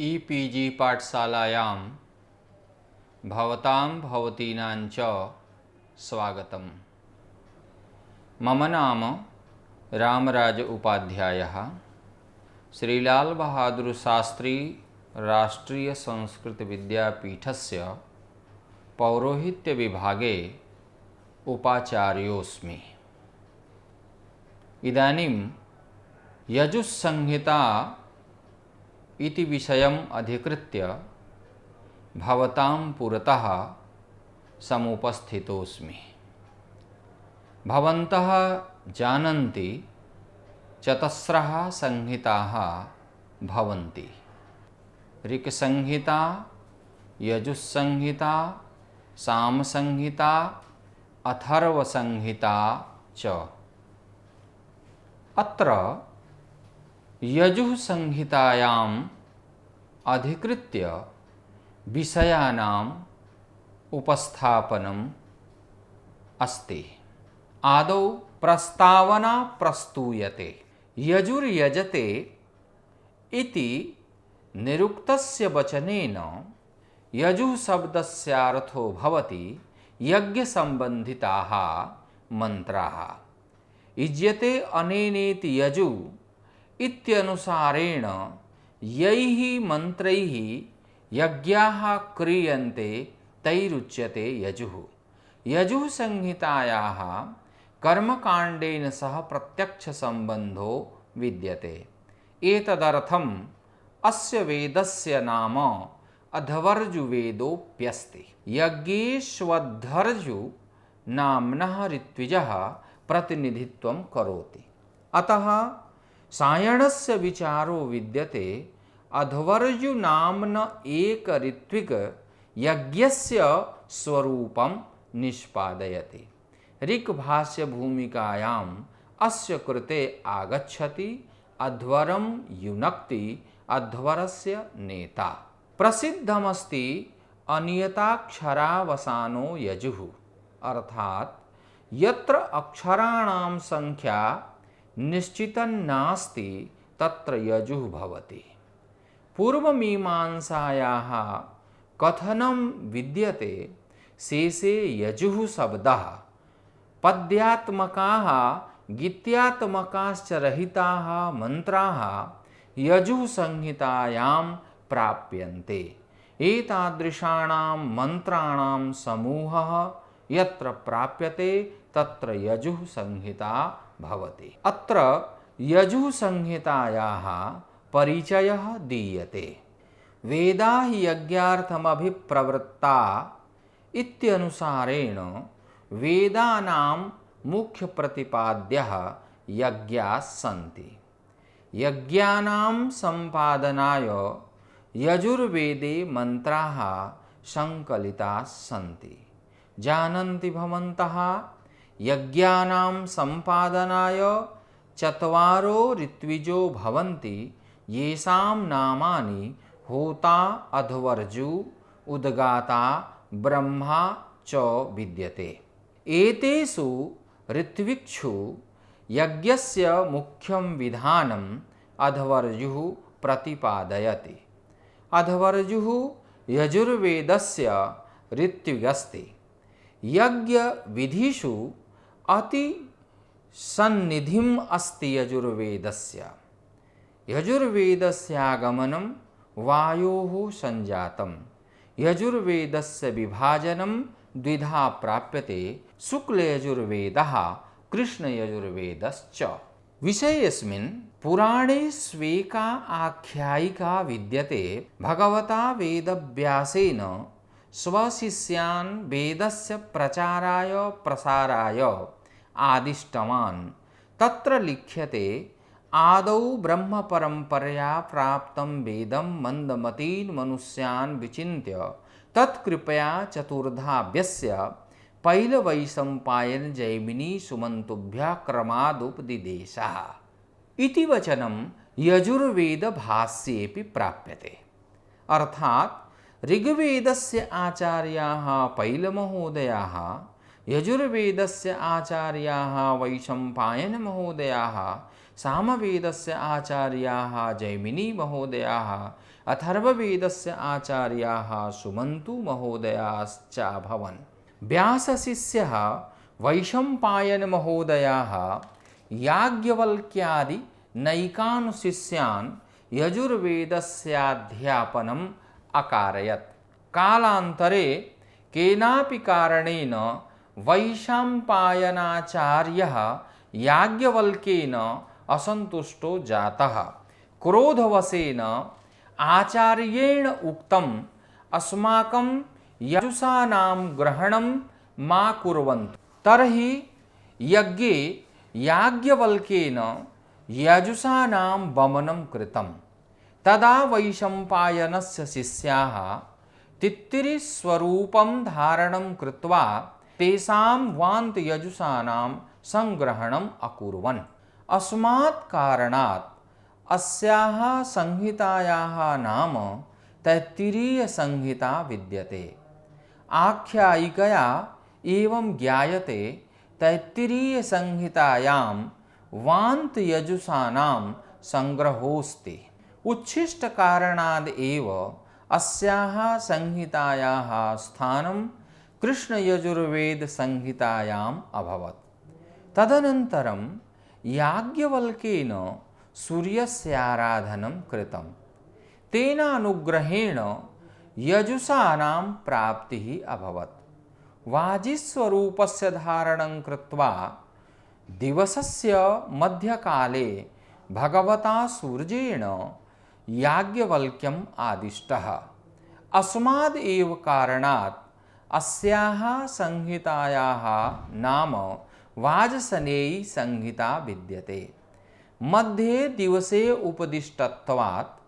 E-PG पाठशालायां भवतां भवतीनां च स्वागतम्। मम नाम रामराज उपाध्यायः। श्रीलाल बहादुर शास्त्री राष्ट्रीय संस्कृत विद्यापीठस्य पौरोहित्य विभागे उपाचार्योऽस्मि। इदानीं यजुस्संहिता इति विषयम् अधिकृत्य भवतां पुरतः समुपस्थितोऽस्मि। भवन्तः जानन्ति चतस्रः संहिताः भवन्ति। ऋक्संहिता, यजुस्संहिता, सामसंहिता, अथर्वसंहिता च। अत्र यजुःसंहितायाम् अधिकृत्य विषयाणाम् उपस्थापनम् अस्ति। आदौ प्रस्तावना प्रस्तूयते। यजुर्यजते इति निरुक्तस्य वचनेन यजुः शब्दस्यार्थो भवति यज्ञसम्बन्धिताः मन्त्राः। युज्यते अनेनेति यजुः इत्यनुसारेण यैः मन्त्रैः यज्ञाः क्रियन्ते तैरुच्यते यजुः। यजुः संहितायाः कर्मकाण्डेन सह प्रत्यक्षसम्बन्धो विद्यते। एतदर्थम् अस्य वेदस्य नाम अध्वर्युवेदोऽप्यस्ति। यज्ञेष्वध्वर्यु नाम्नः ऋत्विजः प्रतिनिधित्वं करोति। अतः सायणस्य विचारो विद्यते अध्वर्यु नाम्न एक ऋत्विक यज्ञस्य स्वरूपं निष्पादयति। ऋक्भाष्य भूमिकायाम् अस्य कृते आगच्छति अध्वरं युनक्ति अध्वरस्य नेता। प्रसिद्धमस्ति अनियताक्षरावसानो यजुः, अर्थात् यत्र अक्षराणां संख्या निश्चितं नास्ति तत्र यजुः भवति। पूर्वमीमांसायाः कथनं विद्यते शेषे यजुः शब्दः पद्यात्मकाः गीत्यात्मकाश्च रहिताः मन्त्राः यजुः संहितायां प्राप्यन्ते। एतादृशाणां मन्त्राणां समूहः यत्र प्राप्यते तत्र यजुः संहिता भवति। अत्र यजुः संहितायाः परिचयः दीयते। वेदा हि यज्ञार्थमभिप्रवृत्ता इत्यनुसारेण वेदानां मुख्यप्रतिपाद्यः यज्ञाः सन्ति। यज्ञानां सम्पादनाय यजुर्वेदे मन्त्राः सङ्कलिताः सन्ति। जानन्ति भवन्तः यज्ञानां सम्पादनाय चत्वारो ऋत्विजो भवन्ति, येषां नामानि होता, अध्वर्यु, उद्गाता, ब्रह्मा च विद्यते। एतेषु ऋत्विक्षु यज्ञस्य मुख्यं विधानम् अध्वर्युः प्रतिपादयति। अध्वर्युः यजुर्वेदस्य ऋत्विगस्ति। यज्ञविधिषु अति सन्निधिम् अस्ति यजुर्वेदस्य। यजुर्वेदस्यागमनं वायोः सञ्जातं। यजुर्वेदस्य विभाजनं द्विधा प्राप्यते, शुक्लयजुर्वेदः कृष्णयजुर्वेदश्च। विषयेऽस्मिन् पुराणे स्वेका आख्यायिका विद्यते। भगवता वेदव्यासेन स्वशिष्यान् वेदस्य प्रचाराय प्रसाराय आदिष्टवान्। तत्र लिख्यते आदौ ब्रह्मपरम्परया प्राप्तं वेदं मन्दमतीन् मनुष्यान् विचिन्त्य तत्कृपया चतुर्धा पैलवैशम्पायन जैमिनी सुमन्तुभ्यः क्रमादुपदिदेशः इति वचनं यजुर्वेदभाष्येऽपि प्राप्यते। अर्थात् ऋग्वेदस्य आचार्याः पैलमहोदयाः, यजुर्वेदस्य आचार्याः वैशम्पायनमहोदयाः सामवेदस्य आचार्याः जैमिनी महोदयाः अथर्ववेदस्य आचार्याः सुमन्तु महोदयाश्च अभवन्। व्यासशिष्यः वैशम्पायन महोदयाः याज्ञवल्क्यादि नैकान् शिष्यान् यजुर्वेदस्याध्यापनम् अकारयत्। कालान्तरे केनापि कारणेन वैशम्पायनाचार्यः याज्ञवल्क्येन असन्तुष्टो जातः। क्रोधवशेन आचार्येण उक्तम् अस्माकं यजुषाणां ग्रहणं मा कुर्वन्तु। तर्हि यज्ञे याज्ञवल्क्येन यजुषाणां वमनं कृतम्। तदा वैशम्पायनस्य शिष्याः तित्तिरिस्वरूपं धारणं कृत्वा तेषां वान्तयजुषाणां संग्रहणम् अकुर्वन्। अस्मात् कारणात् अस्याः संहितायाः नाम तैत्तिरीयसंहिता विद्यते। आख्यायिकया एवं ज्ञायते तैत्तिरीयसंहितायां वान्तयजुषाणां संग्रहोऽस्ति। उच्छिष्टकारणाद् एव अस्याः संहितायाः स्थानं कृष्णयजुर्वेदसंहितायाम् अभवत्। तदनन्तरं याज्ञवल्क्येन सूर्यस्याराधनं कृतं। तेन अनुग्रहेण यजुषाणां प्राप्तिः अभवत्। वाजिस्वरूपस्य धारणं कृत्वा दिवसस्य मध्यकाले भगवता सूर्येण याज्ञवल्क्यम् आदिष्टः। अस्माद् एव कारणात् अस्याः संहितायाः नाम वाजसनेयी संहिता विद्यते। मध्ये दिवसे उपदिष्टत्वात्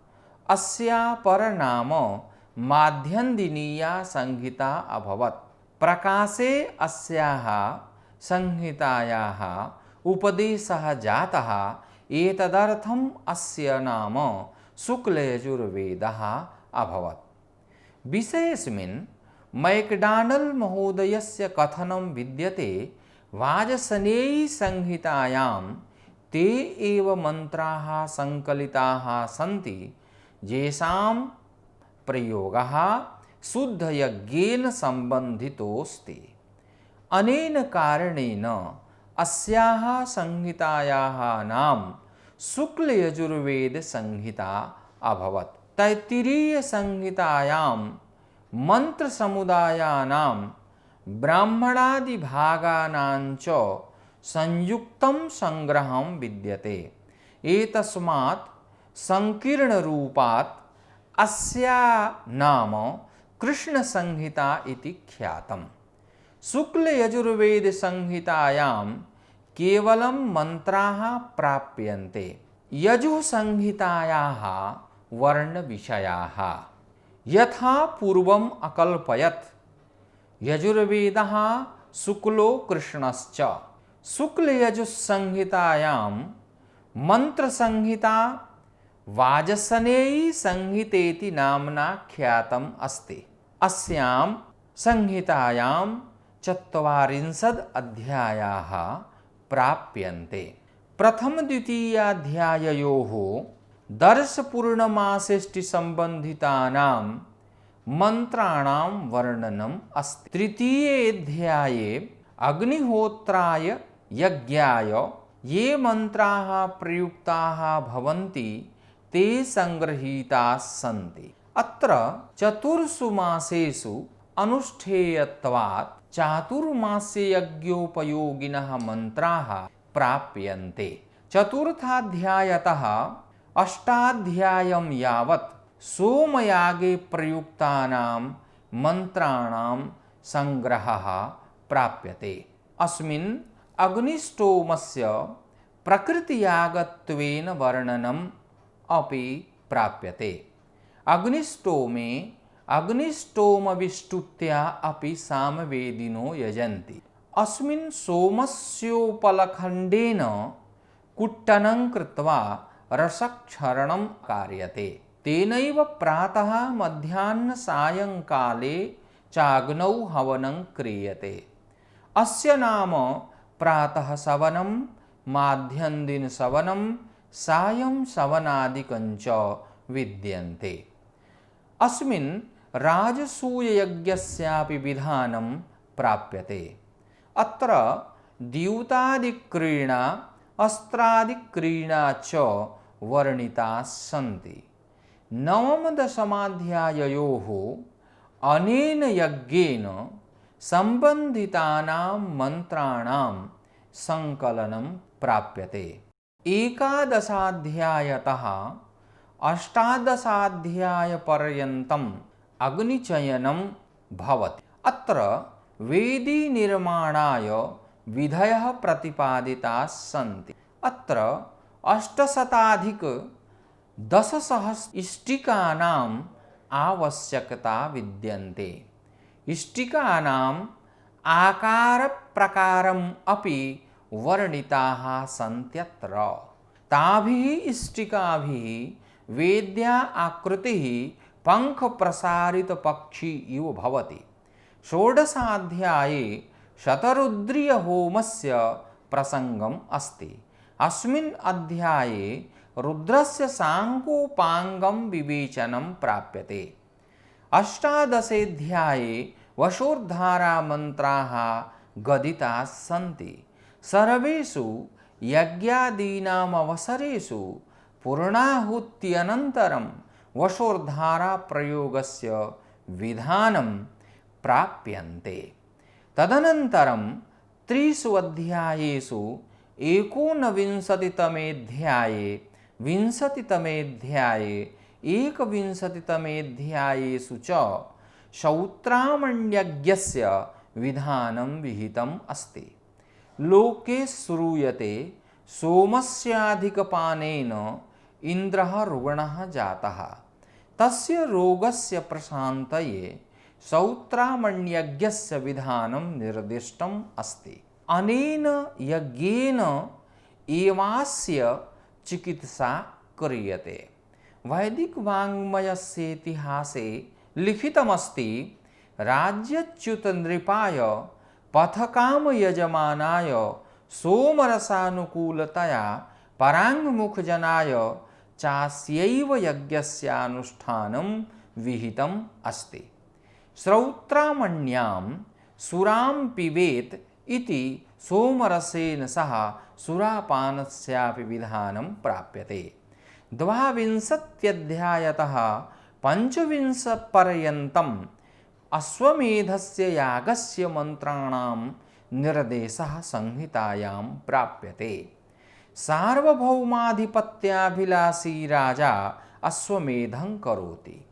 अस्या परनाम माध्यन्दिनीया संहिता अभवत्। प्रकाशे अस्याः संहितायाः उपदेशः जातः। एतदर्थम् अस्य नाम शुक्लयजुर्वेदः अभवत्। विषयेऽस्मिन् मैकडॉनल् महोदयस्य कथनं विद्यते। वाजसनेयी संहितायां ते एव मन्त्राः संकलिताः सन्ति येषां प्रयोगः शुद्धयज्ञेन सम्बन्धितोऽस्ति। अनेन कारणेन अस्याः संहितायाः नाम शुक्लयजुर्वेदसंहिता अभवत्। तैत्तिरीयसंहितायां मन्त्रसमुदायानां ब्राह्मणादिभागानाञ्च संयुक्तं संग्रहं विद्यते। एतस्मात् संकीर्णरूपात् अस्या नाम कृष्णसंहिता इति ख्यातम्। शुक्लयजुर्वेदसंहितायां केवलं मन्त्राः प्राप्यन्ते। यजुःसंहितायाः वर्णविषयाः यथा पूर्वम् अकल्पयत्। यजुर्वेदः शुक्लो कृष्णश्च। शुक्लयजुस्संहितायां मन्त्रसंहिता वाजसनेयी संहितेति नाम्ना ख्यातम् अस्ति। अस्यां संहितायां 40 अध्यायाः प्राप्यन्ते। प्रथम-द्वितीयाध्याययोः दर्शपूर्णमासेष्टिसम्बन्धितानां मन्त्राणां वर्णनम् अस्ति। तृतीयेऽध्याये अग्निहोत्राय यज्ञाय ये मन्त्राः प्रयुक्ताः भवन्ति ते संगृहीताः सन्ति। अत्र चतुर्षु मासेषु अनुष्ठेयत्वात् चातुर्मास्ययज्ञोपयोगिनः मन्त्राः प्राप्यन्ते। चतुर्थाध्यायतः अष्टाध्यायं यावत् सोमयागे प्रयुक्तानां मन्त्राणां संग्रहः प्राप्यते। अस्मिन् अग्निष्टोमस्य प्रकृतियागत्वेन वर्णनम् अपि प्राप्यते। अग्निष्टोमे अग्निष्टोमविष्टुत्या अपि सामवेदिनो यजन्ति। अस्मिन् सोमस्योपलखण्डेन कुट्टनं कृत्वा रसक्षरणं कार्यते। तेनैव प्रातः मध्याह्नसायङ्काले चाग्नौ हवनं क्रियते। अस्य नाम प्रातः सवनं माध्यन्दिन सवनं सायं सवनादिकञ्च विद्यन्ते। अस्मिन् राजसूययज्ञस्यापि विधानं प्राप्यते। अत्र द्यूतादिक्रीडा अस्त्रादिक्रीडा च वर्णिताः सन्ति। नवमदशमाध्याययोः अनेन यज्ञेन सम्बन्धितानां मन्त्राणां संकलनं प्राप्यते। एकादशाध्यायतः अष्टादशाध्यायपर्यन्तम् अग्निचयनं भवति। अत्र वेदीनिर्माणाय विधयः प्रतिपादिताः सन्ति। अत्र 800+ इष्टिकानाम् आवश्यकता विद्यन्ते। इष्टिकानाम् आकारप्रकारम् अपि वर्णिताः सन्त्यत्र। ताभिः इष्टिकाभिः वेद्या आकृतिः पंखप्रसारितपक्षी इव भवति। षोडशाध्याये शतरुद्रीयहोमस्य प्रसङ्गम् अस्ति। अस्मिन् अध्याये रुद्रस्य साङ्गोपाङ्गं विवेचनं प्राप्यते। अष्टादशेऽध्याये वशोर्धारामन्त्राः गदिताः सन्ति। सर्वेषु यज्ञादीनाम् अवसरेषु पूर्णाहुत्यनन्तरं वशोर्धाराप्रयोगस्य विधानं प्राप्यन्ते। तदनन्तरं 3 अध्यायेषु 19तमेऽध्याये 20तमेऽध्याये 21तमेऽध्यायेषु च श्रौत्रामण्यज्ञस्य विधानं विहितम् अस्ति। लोके श्रूयते सोमस्याधिकपानेन इन्द्रः रुग्णः जातः। तस्य रोगस्य प्रशान्तये श्रौत्रामण्यज्ञस्य विधानं निर्दिष्टम् अस्ति। अनेन यज्ञेन एवास्य चिकित्सा क्रियते। वैदिकवाङ्मयस्येतिहासे लिखितमस्ति, राज्यच्युतनृपाय पथकामयजमानाय सोमरसानुकूलतया पराङ्मुखजनाय चास्यैव यज्ञस्यानुष्ठानं विहितम् अस्ति। श्रौत्रामण्यां सुरां पिबेत् इति सोमरसेन सह सुरापानस्यापि विधानं प्राप्यते। 22 25पर्यन्तम् अश्वमेधस्य यागस्य मन्त्राणां निर्देशः संहितायां प्राप्यते। सार्वभौमाधिपत्याभिलाषी राजा अश्वमेधं करोति।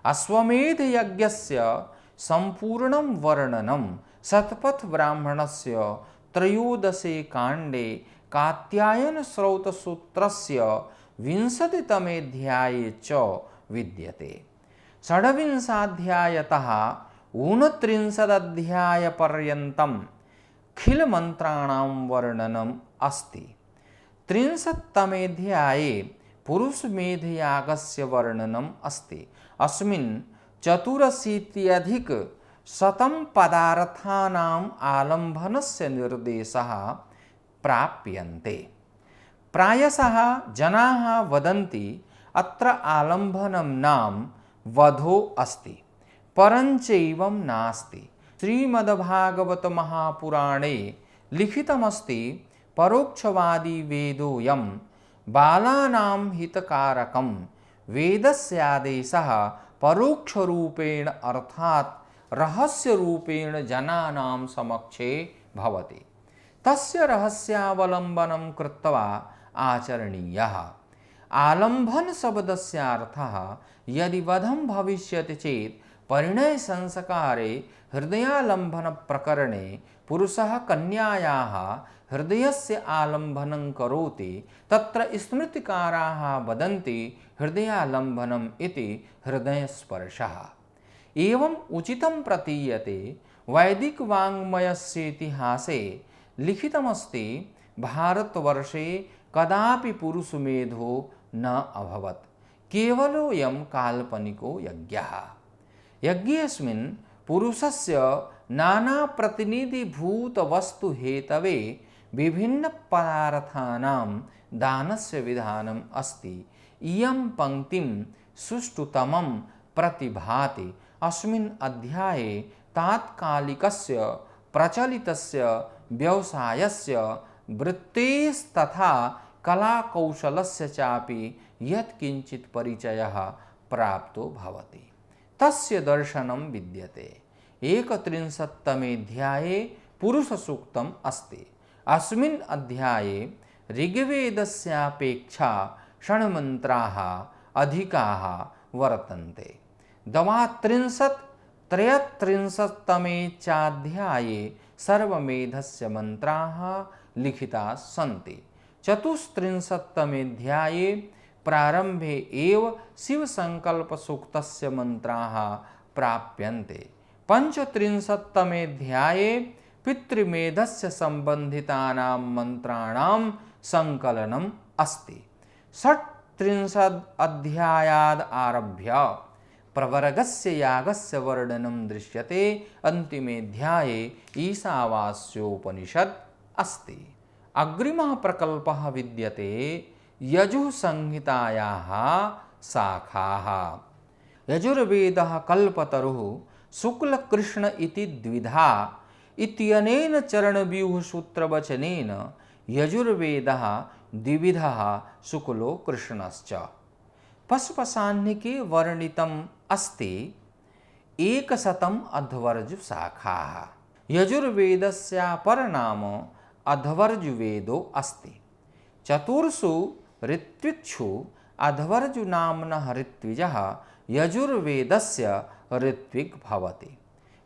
अश्वमेधयज्ञस्य सम्पूर्णं वर्णनं शतपथब्राह्मणस्य 13 काण्डे कात्यायनश्रौतसूत्रस्य 20तमेऽध्याये च विद्यते। 26अध्यायतः 29अध्यायपर्यन्तं खिलमन्त्राणां वर्णनम् अस्ति। 30तमेऽध्याये पुरुषमेधयागस्य वर्णनम् अस्ति। अस्मिन् 84+100 पदार्थानाम् आलम्भनस्य निर्देशः प्राप्यन्ते। प्रायशः जनाः वदन्ति अत्र आलम्भनं नाम वधो अस्ति, परञ्चैवं नास्ति। श्रीमद्भागवतमहापुराणे लिखितमस्ति, परोक्षवादी वेदोऽयं बालानां हितकारकं वेदस्यादेशः परोक्षरूपेण अर्थात् रहस्यरूपेण जनानां समक्षे भवति। तस्य रहस्यावलम्बनं कृत्वा आचरणीयः। आलम्भन शब्दस्यार्थः यदि वधं भविष्यति चेत् परिणयसंस्कारे हृदयालम्बनप्रकरणे पुरुषः कन्यायाः हृदयस्य आलम्बनं करोति। तत्र स्मृतिकाराः वदन्ति हृदयालम्बनम् इति हृदयस्पर्शः। एवम् उचितं प्रतीयते। वैदिकवाङ्मयस्येतिहासे लिखितमस्ति, भारतवर्षे कदापि पुरुषमेधो न अभवत्, केवलोऽयं काल्पनिको यज्ञः। यज्ञेऽस्मिन् पुरुषस्य नानाप्रतिनिधिभूतवस्तुहेतवे विभिन्नपदार्थानां दानस्य विधानम् अस्ति। इयं पंक्तिं सुष्ठुतमं प्रतिभाति। अस्मिन् अध्याये तात्कालिकस्य प्रचलितस्य व्यवसायस्य वृत्तेस्तथा कलाकौशलस्य चापि यत्किञ्चित् परिचयः प्राप्तो भवति। तस्य दर्शनं विद्यते। 31तमेऽध्याये पुरुषसूक्तम् अस्ति। अस्मिन् अध्याये ऋग्वेदस्यापेक्षा षण्मन्त्राः अधिकाः वर्तन्ते। 33तमे चाध्याये सर्वमेधस्य मन्त्राः लिखिताः सन्ति। 34तमेऽध्याये प्रारम्भे एव शिवसङ्कल्पसूक्तस्य मन्त्राः प्राप्यन्ते। 35तमेऽध्याये पितृमेधस्य सम्बन्धितानां मन्त्राणां सङ्कलनम् अस्ति। 36 आरभ्य प्रवर्गस्य यागस्य वर्णनं दृश्यते। अन्तिमेऽध्याये ईशावास्योपनिषत् अस्ति। अग्रिमः प्रकल्पः विद्यते। यजुःसंहितायाः शाखाः। यजुर्वेदः कल्पतरुः शुक्लकृष्ण इति द्विधा इत्यनेन चरणव्यूहसूत्रवचनेन यजुर्वेदः द्विविधः शुक्लो कृष्णश्च। पशुपशाह्निके वर्णितम् अस्ति 100 अध्वर्युशाखाः। यजुर्वेदस्यापरनाम अध्वर्युवेदो अस्ति। 4 ऋत्विक्षु अध्वर्युनाम्नः ऋत्विजः यजुर्वेदस्य ऋत्विक् भवति।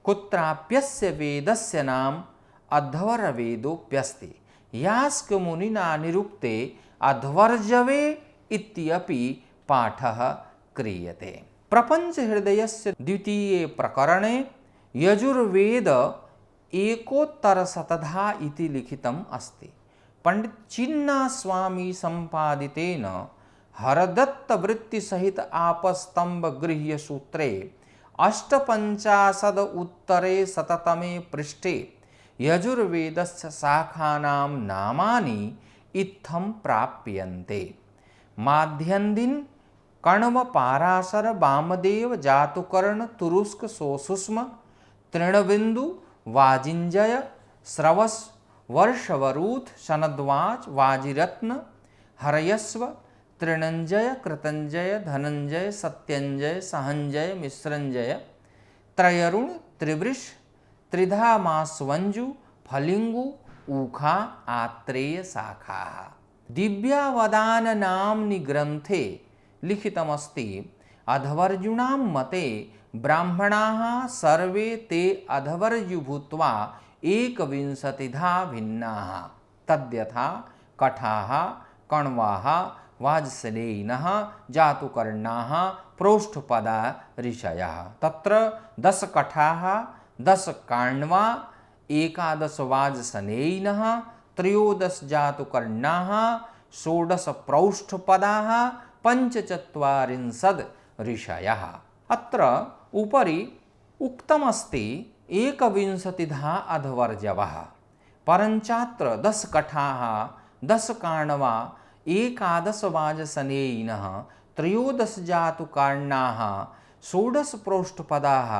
कुत्राप्यस्य वेदस्य नाम अध्वर्यवेदोऽप्यस्ति। यास्कमुनिना निरुक्ते अध्वर्यवे इत्यपि पाठः क्रियते। प्रपञ्चहृदयस्य द्वितीये प्रकरणे यजुर्वेद एकोत्तरशतधा इति लिखितम् अस्ति। पंडित चिन्नास्वामी सम्पादितेन हरदत्तवृत्तिसहित आपस्तम्भगृह्य सूत्रे 58 पृष्ठे यजुर्वेदस्य शाखानां नामानि इत्थं प्राप्यन्ते। माध्यन्दिन कण्व पाराशर वामदेव जातुकर्ण तुरुस्क सोसुष्म तृणबिन्दु वाजिञ्जय श्रवस वर्षवरूथ सनद्वाज वाजिरत्न हरयस्व तृणञ्जय कृतञ्जय धनञ्जय सत्यञ्जय सहञ्जय मिश्रञ्जय त्रयरुण त्रिवृष त्रिधामास्वञ्जु फलिङ्गु ऊखा आत्रेय शाखाः। दिव्यावदान नाम्नि ग्रन्थे लिखितमस्ति। अध्वर्युणां मते ब्राह्मणाः सर्वे ते अध्वर्यु भूत्वा 21 भिन्नाः। तद्यथा कठाः कण्वाः वाजसेनैनः जातुकर्णाः प्रोष्ठपदा ऋषयः। तत्र 10 कठाः 10 काण्वा 11 वाजसेनैनः 13 जातुकर्णाः 16 प्रोष्ठपदाः 45 ऋषयः। अत्र उपरि उक्तमस्ति 21 अध्वर्यवः। परञ्चात्र 10 कठाः 10 काण्वा 11 वाजसेनैनः 13 जातुकर्णाः 16 प्रोष्ठपदाः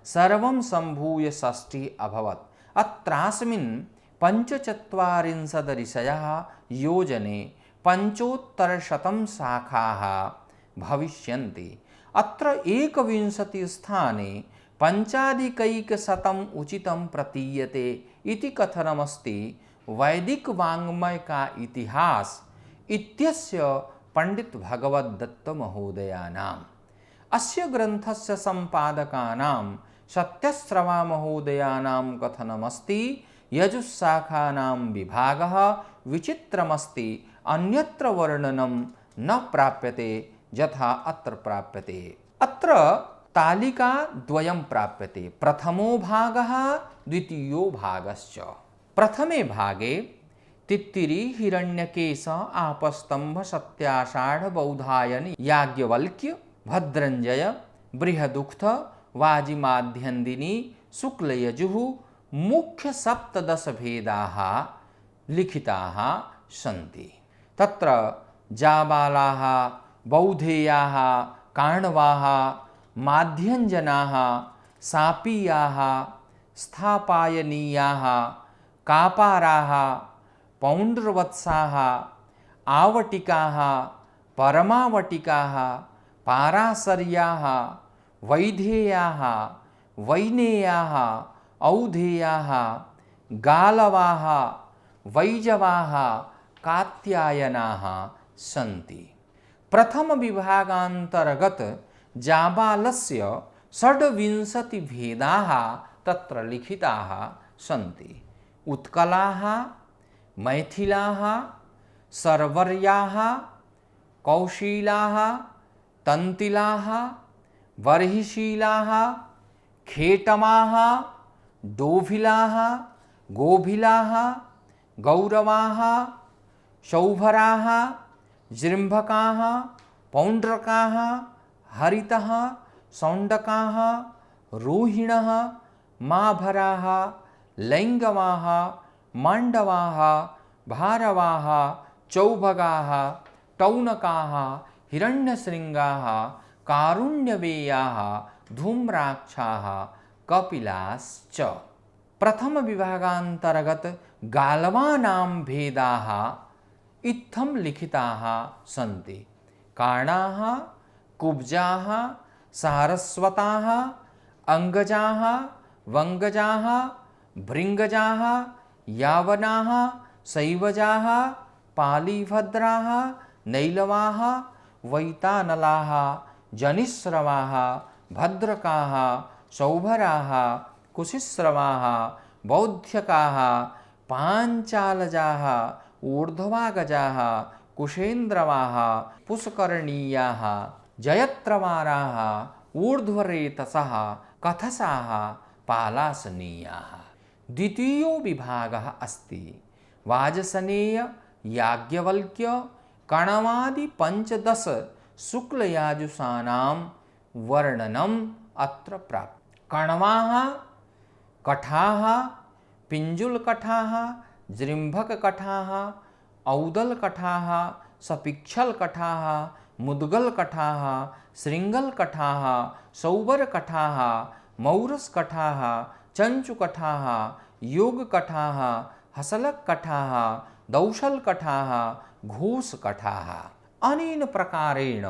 सर्वं सम्भूय 60 अभवत्। अत्रास्मिन् 45 ऋषयः योजने 7500 शाखाः भविष्यन्ति। अत्र 21 स्थाने 5+100 उचितं प्रतीयते इति कथनमस्ति। वैदिक वाङ्मय का इतिहास इत्यस्य पंडित भगवद्दत्त महोदयानाम्। अस्य ग्रन्थस्य सम्पादकानां सत्यश्रवा महोदयानां कथनमस्ति। यजुस्शाखानां विभागः विचित्रमस्ति। अन्यत्र वर्णनं न प्राप्यते यथा अत्र प्राप्यते। अत्र तालिका द्वयं प्राप्यते। प्रथमो भागः द्वितीयो भागश्च। प्रथमे भागे तित्तिरि हिरण्यकेश आपस्तंभ सत्याषाढ़ बौधायन याज्ञवल्क्य भद्रञ्जय बृहदुक्थ वाजिमाध्यन्दिनी शुक्लयजुः मुख्य 17 भेदाः लिखिताः सन्ति। तत्र जाबालाः, बौधेयाः, काण्वाः, माध्यञ्जनाः, सापीयाः, स्थापायनीयाः, कापाराः, पौण्ड्रवत्साः, आवटिकाः, परमावटिकाः, पाराशर्याः, वैधेयाः, वैनेयाः, औधेयाः, गालवाः, वैजवाः, कात्यायनाः सन्ति। प्रथम विभागान्तर्गत जाबालस्य षड्विंशतिभेदाः तत्र लिखिताः सन्ति। उत्कलाः, मैथिलाः, सर्वर्याः, कौशीलाः, तन्तिलाः, बर्हिशीलाः, खेटमाः, डोभिलाः, गोभिलाः, गौरवाः, शौभराः, जृम्भकाः, पौण्ड्रकाः, हरितः, सौण्डकाः, रोहिणः, माभराः, लैङ्गवाः, माण्डवाः, भारवाः, चौभगाः, टौनकाः, हिरण्यशृङ्गाः, कारुण्यवेयाः, धूम्राक्षाः, कपिलाश्च। प्रथम विभागान्तर्गत गालवानां भेदाः इत्थं लिखिताः सन्ति। कार्णाः, कुब्जाः, सारस्वताः, अङ्गजाः, वङ्गजाः, भृङ्गजाः, यावनाः, शैवजाः, पालीभद्राः, नैलवाः, वैतानलाः, जनिस्रवाः, भद्रकाः, शौभराः, कुशिस्रवाः, बौध्यकाः, पाञ्चालजाः, ऊर्ध्वागजाः, कुशेन्द्रवाः, पुष्करणीयाः, जयत्रवाराः, ऊर्ध्वरेतसः, कथसाः, पालासनीयाः। द्वितीयो विभागः अस्ति वाजसनेय, याज्ञवल्क्य, कणवादि 15 शुक्लयाजुषाणां वर्णनम् अत्र प्राप्तम्। कण्वाः, कठाः, पिञ्जुलकठाः, जृम्भककठाः, औदलकठाः, सपिक्षलकठाः, मुद्गलकठाः, शृङ्गलकठाः, सौबरकठाः, मौरसकठाः, चञ्चुकठाः, योगकठाः, हसलकठाः, दौशलकठाः, घोषकठाः। अनेन प्रकारेण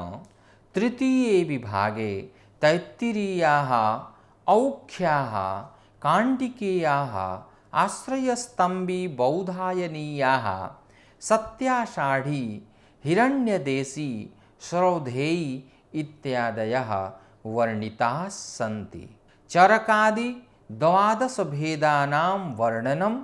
तृतीये विभागे तैत्तिरीयाः, औख्याः, काण्डिकेयाः, आश्रयस्तम्भी बौधायनीयाः, सत्याषाढी, हिरण्यदेशी, श्रौधेयी इत्यादयः वर्णिताः सन्ति। चरकादि 12 भेदानां वर्णनम्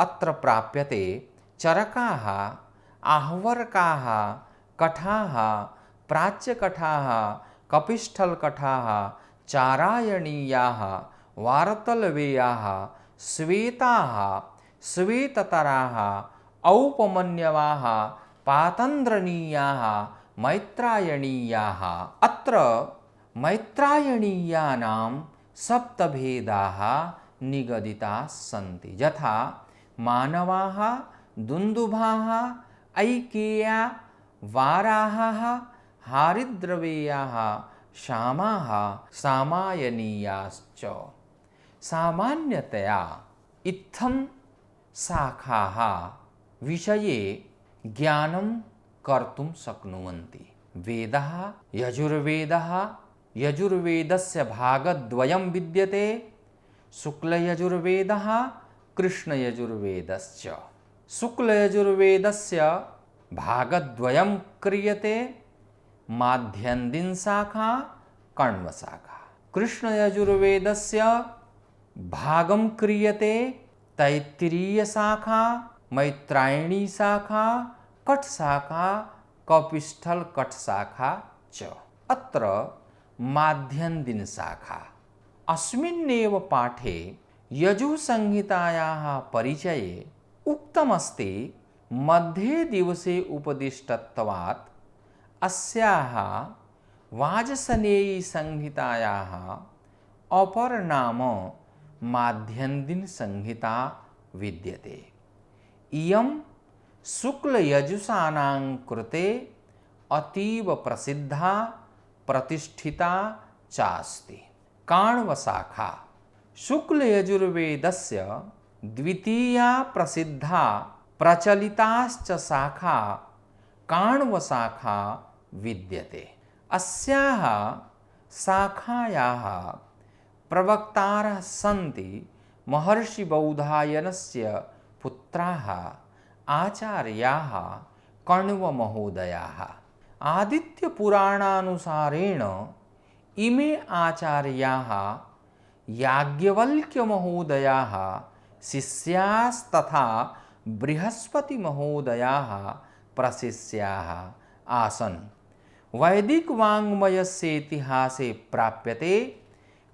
अत्र प्राप्यते। चरकाः, आहवर्काः, कठाः, प्राच्यकठाः, कपिष्ठलकठाः, चारायणीयाः, वार्तलवेयाः, श्वेताः, श्वेततराः, औपमन्यवाः, पातन्द्रणीयाः, मैत्रायणीयाः। अत्र मैत्रायणीयानां 7 भेदाः निगदिताः सन्ति। यथा मानवाः, दुन्दुभाः, ऐकेया, वाराहाः, हारिद्रवेयाः, शामाः, सामायनीयाश्च। सामान्यतया इत्थं शाखाः विषये ज्ञानं कर्तुं शक्नुवन्ति। वेदः यजुर्वेदः, यजुर्वेदस्य भागद्वयं विद्यते, शुक्लयजुर्वेदः, कृष्णयजुर्वेदश्च। शुक्लयजुर्वेदस्य भागद्वयं क्रियते, माध्यन्दिनशाखा, कण्वशाखा। कृष्णयजुर्वेदस्य भागं क्रियते तैत्तिरीयशाखा, मैत्रायणीशाखा, कठशाखा, कपिष्ठलकठशाखा च। अत्र माध्यन्दिनशाखा। अस्मिन्नेव पाठे यजुसंहितायाः परिचये उक्तमस्ति मध्ये दिवसे उपदिष्टत्वात् अस्याः वाजसनेयी संहितायाः अपरनाम माध्यन्दिन संहिता विद्यते। इयं शुक्लयजुषाणां कृते अतीव प्रसिद्धा प्रतिष्ठिता चास्ति। काण्वशाखा। शुक्लयजुर्वेदस्य द्वितीया प्रसिद्धा प्रचलिताश्च शाखा काण्वशाखा विद्यते। अस्याः शाखायाः प्रवक्तारः सन्ति महर्षिबौधायनस्य पुत्राः आचार्याः कण्वमहोदयाः। आदित्यपुराणानुसारेण इमे आचार्याः याज्ञवल्क्यमहोदयाः शिष्यास्तथा बृहस्पतिमहोदयाः प्रशिष्याः आसन्। वैदिकवाङ्मयस्य इतिहासे प्राप्यते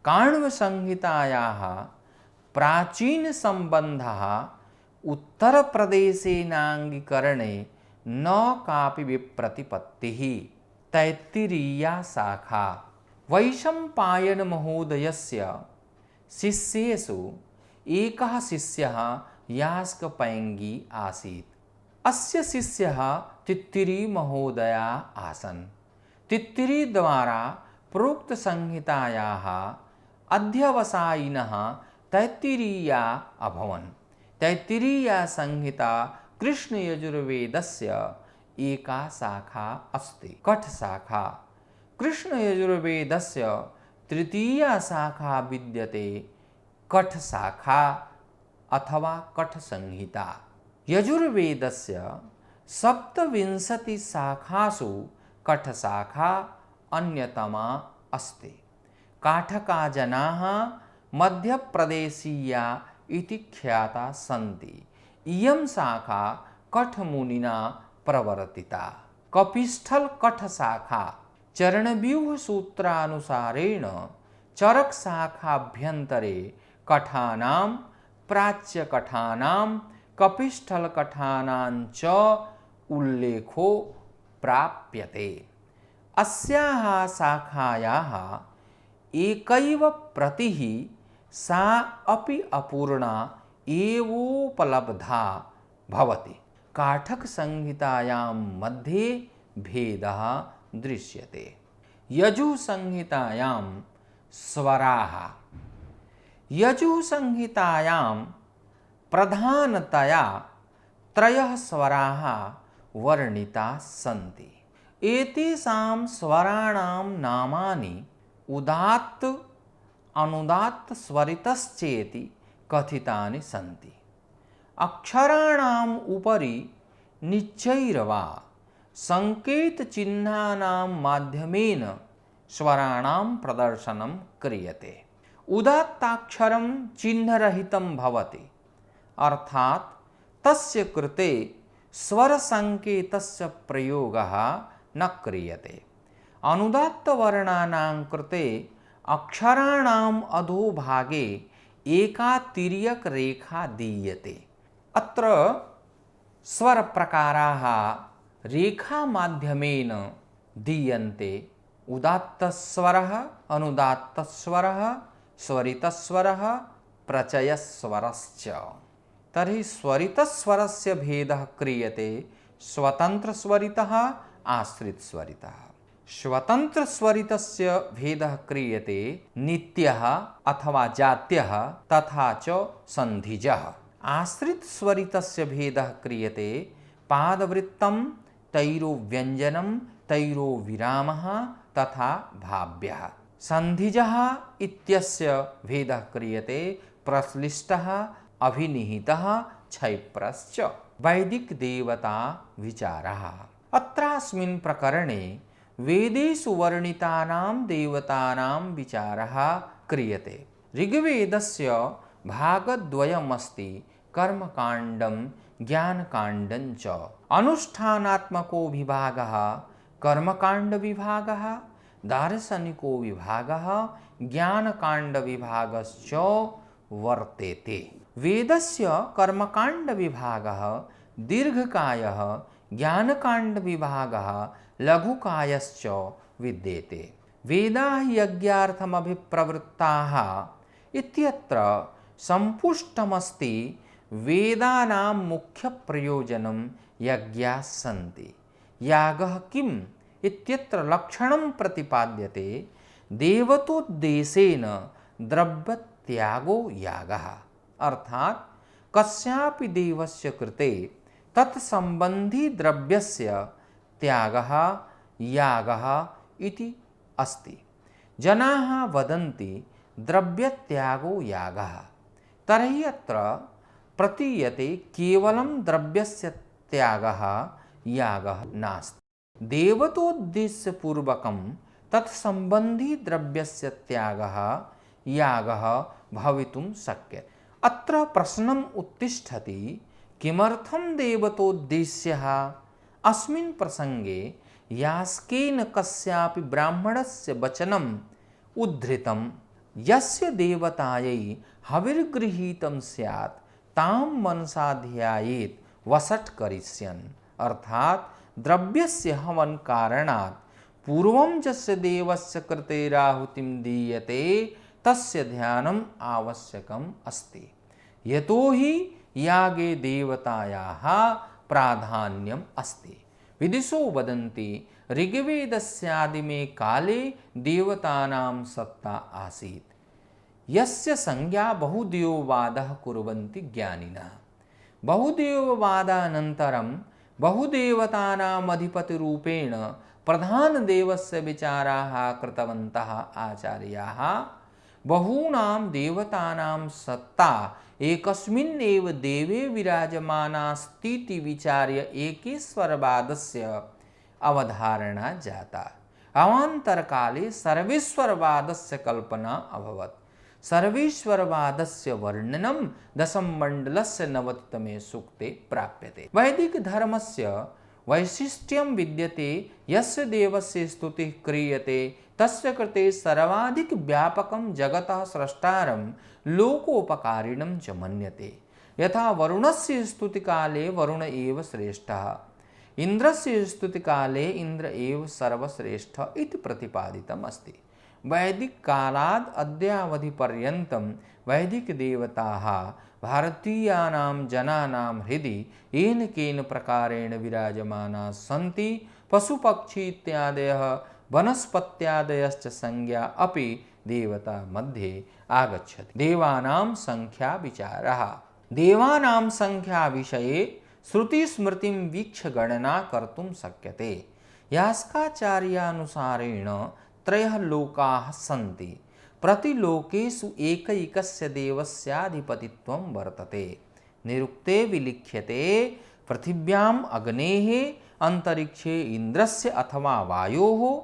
काण्वसंहितायाः प्राचीनसम्बन्धः उत्तरप्रदेशेनाङ्गीकरणे न कापि विप्रतिपत्तिः। तैत्तिरीया शाखा। वैशम्पायनमहोदयस्य शिष्येषु एकः शिष्यः यास्कपैङ्गी आसीत्। अस्य शिष्यः तित्तिरीमहोदया आसन्। तित्तिरीद्वारा प्रोक्तसंहितायाः अध्यवसायिनः तैत्तिरीया अभवन्। तैत्तिरीया संहिता कृष्णयजुर्वेदस्य एका शाखा अस्ति। कठशाखा। कृष्णयजुर्वेदस्य तृतीया शाखा विद्यते कठशाखा अथवा कठसंहिता। यजुर्वेदस्य सप्तविंशतिशाखासु कठशाखा अन्यतमा अस्ति। काठकाजनाः मध्यप्रदेशीया इति ख्याता सन्ति। इयं शाखा कठमुनिना प्रवर्तिता। कपिस्थलकठशाखा। चरणव्यूहसूत्रानुसारेण चरकशाखाभ्यन्तरे कठानां प्राच्यकठानां कपिस्थलकठानां च उल्लेखो प्राप्यते। अस्याः शाखायाः एकैव प्रतिः सा अपि अपूर्णा एवोपलब्धा भवति। काठकसंहितायां मध्ये भेदः दृश्यते। यजुसंहितायां स्वराः। यजुसंहितायां प्रधानतया त्रयः स्वराः वर्णिताः सन्ति। एतेषां स्वराणां नामानि उदात्त अनुदात्त स्वरितश्चेति कथितानि सन्ति। अक्षराणाम् उपरि निश्चैर्वा संकेतचिह्नानां माध्यमेन स्वराणां प्रदर्शनं क्रियते। उदात्ताक्षरं चिह्नरहितं भवति, अर्थात् तस्य कृते स्वरसंकेतस्य प्रयोगः न क्रियते। अनुदात्तवर्णानां कृते अक्षराणाम् अधोभागे एका तिर्यकरेखा दीयते। अत्र स्वरप्रकाराः रेखामाध्यमेन दीयन्ते। उदात्तस्वरः, अनुदात्तस्वरः, स्वरितस्वरः, प्रचयस्वरश्च। तर्हि स्वरितस्वरस्य भेदः क्रियते स्वतन्त्रस्वरितः, आश्रितस्वरितः। स्वतन्त्रस्वरितस्य भेदः क्रियते नित्यः अथवा जात्यः तथा च सन्धिजः। आश्रितस्वरितस्य भेदः क्रियते पादवृत्तं, तैरोव्यञ्जनं, तैरोविरामः तथा भाव्यः। सन्धिजः इत्यस्य भेदः क्रियते प्रश्लिष्टः, अभिनिहितः, क्षैप्रश्च। वैदिकदेवता विचारः। अत्रास्मिन् प्रकरणे वेदेषु वर्णितानां देवतानां विचारः क्रियते। ऋग्वेदस्य भागद्वयमस्ति, कर्मकाण्डं ज्ञानकाण्डं च। अनुष्ठानात्मको विभागः कर्मकाण्डविभागः, दार्शनिको विभागः ज्ञानकाण्डविभागश्च वर्तेते। वेदस्य कर्मकाण्डविभागः दीर्घकायः, ज्ञानकाण्डविभागः लघुकायश्च विद्यते। वेदाः यज्ञार्थमभिप्रवृत्ताः इत्यत्र सम्पुष्टमस्ति वेदानां मुख्यप्रयोजनं यज्ञाः सन्ति। यागः किम् इत्यत्र लक्षणं प्रतिपाद्यते। देवतोद्देशेन द्रव्यत्यागो यागः। अर्थात् कस्यापि देवस्य कृते तत्सम्बन्धी द्रव्यस्य त्यागः यागः इति अस्ति। जनाः वदन्ति द्रव्यत्यागो यागः, तर्हि अत्र प्रतीयते केवलं द्रव्यस्य त्यागः यागः नास्ति। देवतोद्देश्यपूर्वकं तत्सम्बन्धी द्रव्यस्य त्यागः यागः भवितुं शक्यते। अत्र प्रश्नम् उत्तिष्ठति, किमर्थं देवतोद्देश्यः? अस्मिन् प्रसङ्गे यास्केन कस्यापि ब्राह्मणस्य वचनम् उद्धृतं, यस्य देवतायै हविर्गृहीतं स्यात् तां मनसा ध्यायेत् वषट् करिष्यन्। अर्थात् द्रव्यस्य हवन कारणात् पूर्वं यस्य देवस्य कृते राहुतिं दीयते तस्य ध्यानम् आवश्यकम् अस्ति। यतो हि यागे देवतायाः प्राधान्यम् अस्ति। विदुषो वदन्ति ऋग्वेदस्यादिमे काले देवतानां सत्ता आसीत्, यस्य संज्ञा बहुदेववादः कुर्वन्ति ज्ञानिनः। बहुदेववादानन्तरं बहुदेवतानाम् अधिपतिरूपेण प्रधानदेवस्य विचाराः कृतवन्तः आचार्याः। बहूनां देवतानां सत्ता एकस्मिन् एव देवे विराजमानास्तीति विचार्य एकेश्वरवादस्य अवधारणा जाता। अवान्तरकाले सर्वेश्वरवादस्य कल्पना अभवत्। सर्वेश्वरवादस्य वर्णनं दशममण्डलस्य 90तमे सूक्ते प्राप्यते। वैदिकधर्मस्य वैशिष्ट्यं विद्यते, यस्य देवस्य स्तुतिः क्रियते तस्य कृते सर्वाधिक व्यापकं जगतः स्रष्टारं लोकोपकारिणं च मन्यते। यथा वरुणस्य स्तुतिकाले वरुण एव श्रेष्ठः, इन्द्रस्य स्तुतिकाले इन्द्र एव सर्वश्रेष्ठः इति प्रतिपादितम् अस्ति। वैदिककालाद् अद्यावधिपर्यन्तं वैदिकदेवताः भारतीयानां जनानां हृदि येन केन प्रकारेण विराजमानाः सन्ति। पशुपक्षी इत्यादयः वनस्पत्यादयश्च संज्ञा अपि देवता मध्ये आगच्छति। देवानां संख्या विचारः। देवानां संख्या विषये श्रुतिस्मृतिं वीक्ष्य गणना कर्तुं शक्यते। यास्काचार्यानुसारेण त्रयः लोकाः सन्ति। प्रतिलोकेषु एकैकस्य देवस्याधिपतित्वं वर्तते। निरुक्ते विलिख्यते पृथिव्याम् अग्नेः, अंतरिक्षे इन्द्रस्य अथवा वायोः,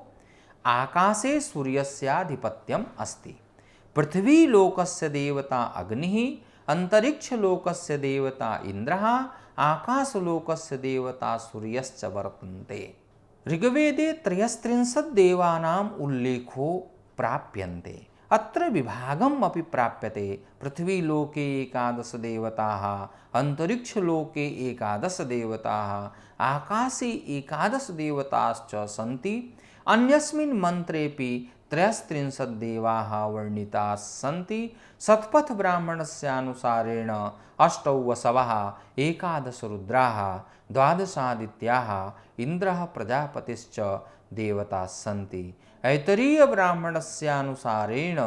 आकाशे सूर्यस्याधिपत्यम् अस्ति। पृथ्वीलोकस्य देवता अग्निः, अंतरिक्षलोकस्य देवता इन्द्रः, आकाशलोकस्य देवता सूर्यश्च वर्तन्ते। ऋग्वेदे 33 देवानाम् उल्लेखो प्राप्यन्ते। अत्र विभागम् अपि प्राप्यते। पृथ्वीलोके 11 देवताः, अंतरिक्षलोके 11 देवताः, आकाशे 11 देवताश्च सन्ति। अन्यस्मिन् मन्त्रेऽपि 33 देवाः वर्णिताः सन्ति। शतपथब्राह्मणस्यानुसारेण 8 वसवः, 11 रुद्राः, 12 आदित्याः, इन्द्रः प्रजापतिश्च देवताः सन्ति। ऐतरीयब्राह्मणस्यानुसारेण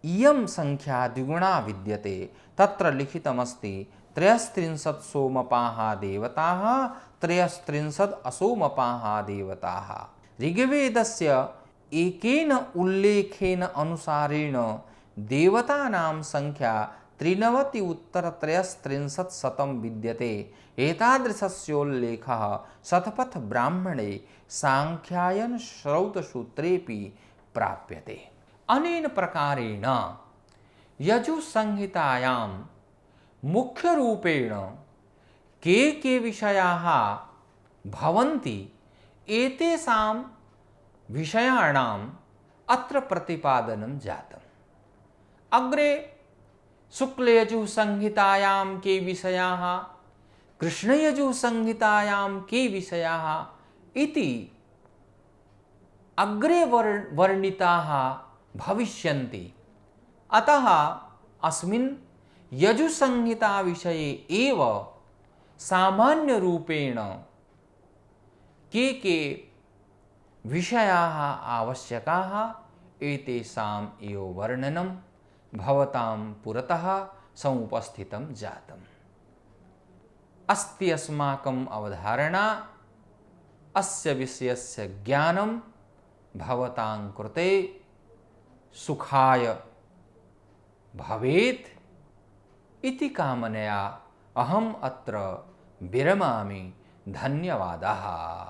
इयं संख्या द्विगुणा विद्यते। तत्र लिखितमस्ति 33 सोमपाः देवताः, 33 असोमपाः देवताः। ऋग्वेदस्य एकेन उल्लेखेन अनुसारेण देवतानां संख्या 93-उत्तर-33 विद्यते। एतादृशस्योल्लेखः शतपथब्राह्मणे सांख्यायन श्रौतसूत्रेऽपि प्राप्यते। अनेन प्रकारेण यजुसंहितायां मुख्यरूपेण के विषयाः भवन्ति, एतेषां विषयाणाम् अत्र प्रतिपादनं जातम्। अग्रे शुक्लयजुसंहितायां के विषयाः, कृष्णयजुसंहितायां के विषयाः इति अग्रे वर्णिताः भविष्यन्ति। अतः अस्मिन् यजुसंहिता विषये एव सामान्य रूपेण के विषयाः आवश्यकाः एतेषाम् एव वर्णनं भवतां पुरतः समुपस्थितं जातम्। अस्ति अस्माकम् अवधारणा, अस्य विषयस्य ज्ञानं भवतां कृते सुखाय भवेत् इति कामनया अहम् अत्र विरमामि। धन्यवादः।